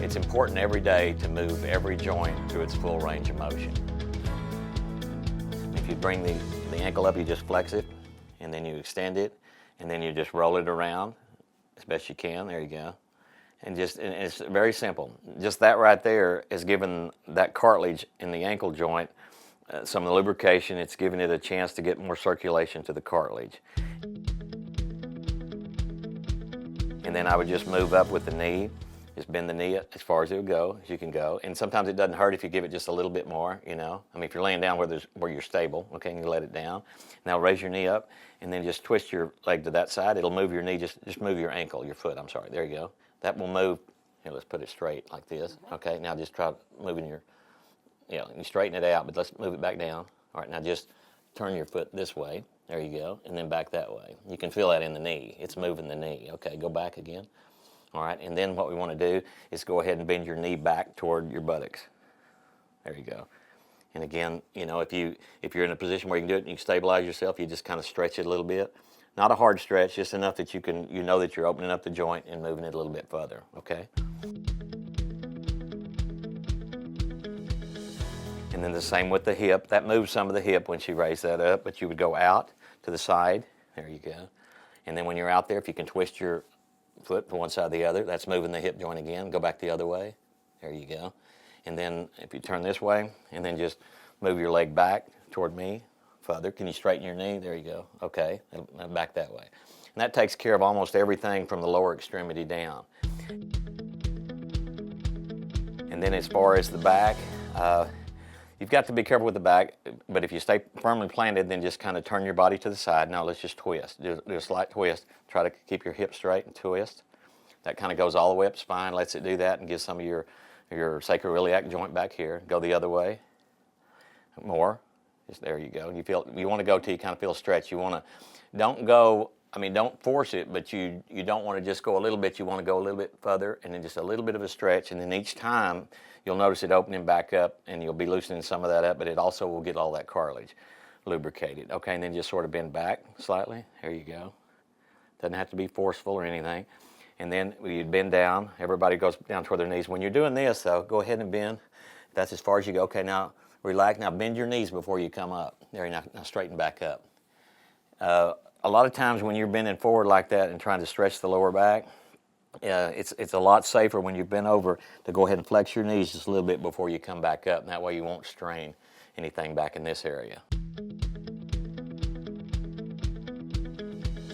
It's important every day to move every joint to its full range of motion. If you bring the ankle up, you just flex it, and then you extend it, and then you just roll it around as best you can. There you go. And it's very simple. Just that right there is giving that cartilage in the ankle joint some lubrication. It's giving it a chance to get more circulation to the cartilage. And then I would just move up with the knee. Just bend the knee as far as it would go, as you can go. And sometimes it doesn't hurt if you give it just a little bit more, you know. I mean, if you're laying down where you're stable, okay, and you let it down. Now raise your knee up and then just twist your leg to that side. It'll move your knee, just move your ankle, your foot, I'm sorry. There you go. That will move. Here, let's put it straight like this. Okay, now just try moving you straighten it out, but let's move it back down. All right, now just turn your foot this way. There you go, and then back that way. You can feel that in the knee. It's moving the knee. Okay, go back again. All right, and then what we want to do is go ahead and bend your knee back toward your buttocks. There you go. And again, you know, if you're in a position where you can do it and you can stabilize yourself, you just kind of stretch it a little bit. Not a hard stretch, just enough that you know that you're opening up the joint and moving it a little bit further, okay? And then the same with the hip. That moves some of the hip when she raised that up, but you would go out to the side. There you go. And then when you're out there, if you can twist your foot from one side to the other, that's moving the hip joint again. Go back the other way. There you go. And then if you turn this way, and then just move your leg back toward me further. Can you straighten your knee? There you go. Okay, and back that way. And that takes care of almost everything from the lower extremity down. And then as far as the back, you've got to be careful with the back, but if you stay firmly planted, then just kind of turn your body to the side. Now let's just twist. Do a slight twist. Try to keep your hips straight and twist. That kind of goes all the way up spine, lets it do that, and gives some of your sacroiliac joint back here. Go the other way. More. Just there you go. You want to go till you kind of feel a stretch. Don't force it, but you don't want to just go a little bit. You want to go a little bit further, and then just a little bit of a stretch, and then each time you'll notice it opening back up, and you'll be loosening some of that up, but it also will get all that cartilage lubricated. Okay, and then just sort of bend back slightly. There you go. Doesn't have to be forceful or anything. And then you bend down. Everybody goes down toward their knees. When you're doing this, though, go ahead and bend. That's as far as you go. Okay, now relax. Now bend your knees before you come up. There, now straighten back up. A lot of times when you're bending forward like that and trying to stretch the lower back, it's a lot safer when you bend over to go ahead and flex your knees just a little bit before you come back up. And that way you won't strain anything back in this area.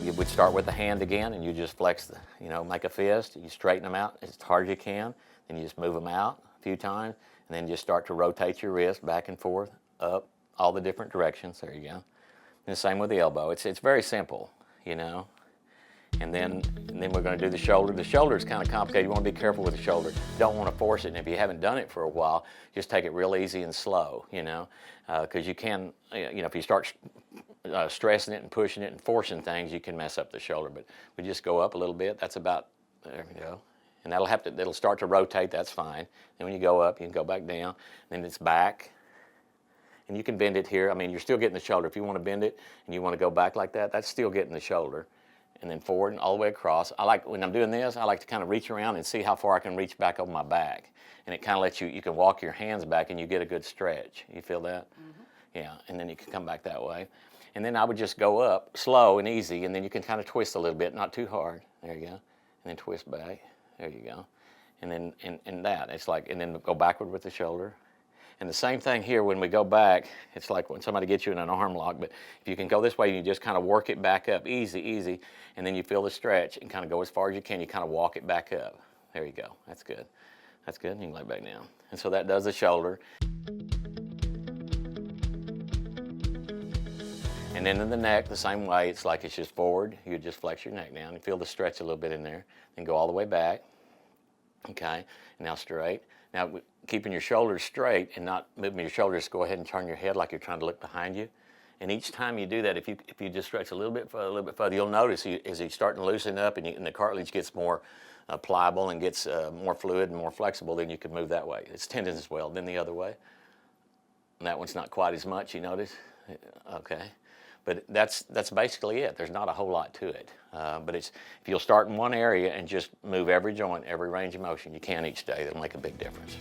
You would start with the hand again, and you just flex, make a fist. You straighten them out as hard as you can. Then you just move them out a few times, and then just start to rotate your wrist back and forth, up, all the different directions. There you go. And the same with the elbow. It's very simple, And then we're going to do the shoulder. The shoulder is kind of complicated. You want to be careful with the shoulder. You don't want to force it. And if you haven't done it for a while, just take it real easy and slow, because you can, if you start stressing it and pushing it and forcing things, you can mess up the shoulder. But we just go up a little bit. That's about, there we go. And it'll start to rotate. That's fine. Then when you go up, you can go back down. Then it's back. And you can bend it here. I mean, you're still getting the shoulder. If you want to bend it and you want to go back like that, that's still getting the shoulder. And then forward and all the way across. When I'm doing this, I like to kind of reach around and see how far I can reach back over my back. And it kind of lets you can walk your hands back and you get a good stretch. You feel that? Mm-hmm. Yeah, and then you can come back that way. And then I would just go up slow and easy, and then you can kind of twist a little bit, not too hard. There you go. And then twist back. There you go. And then and then go backward with the shoulder. And the same thing here, when we go back, it's like when somebody gets you in an arm lock, but if you can go this way, you just kind of work it back up, easy, and then you feel the stretch and kind of go as far as you can. You kind of walk it back up. There you go. That's good. That's good. And you can lay back down. And so that does the shoulder. And then in the neck, the same way. It's like it's just forward. You just flex your neck down and feel the stretch a little bit in there. Then go all the way back. Okay. And now straight. Now, keeping your shoulders straight and not moving your shoulders, go ahead and turn your head like you're trying to look behind you. And each time you do that, if you just stretch a little bit further, you'll notice as he's starting to loosen up and the cartilage gets more pliable and gets more fluid and more flexible, then you can move that way. It's tendons as well. Then the other way. And that one's not quite as much, you notice? Okay. But that's basically it. There's not a whole lot to it. But if you'll start in one area and just move every joint, every range of motion you can each day, that'll make a big difference.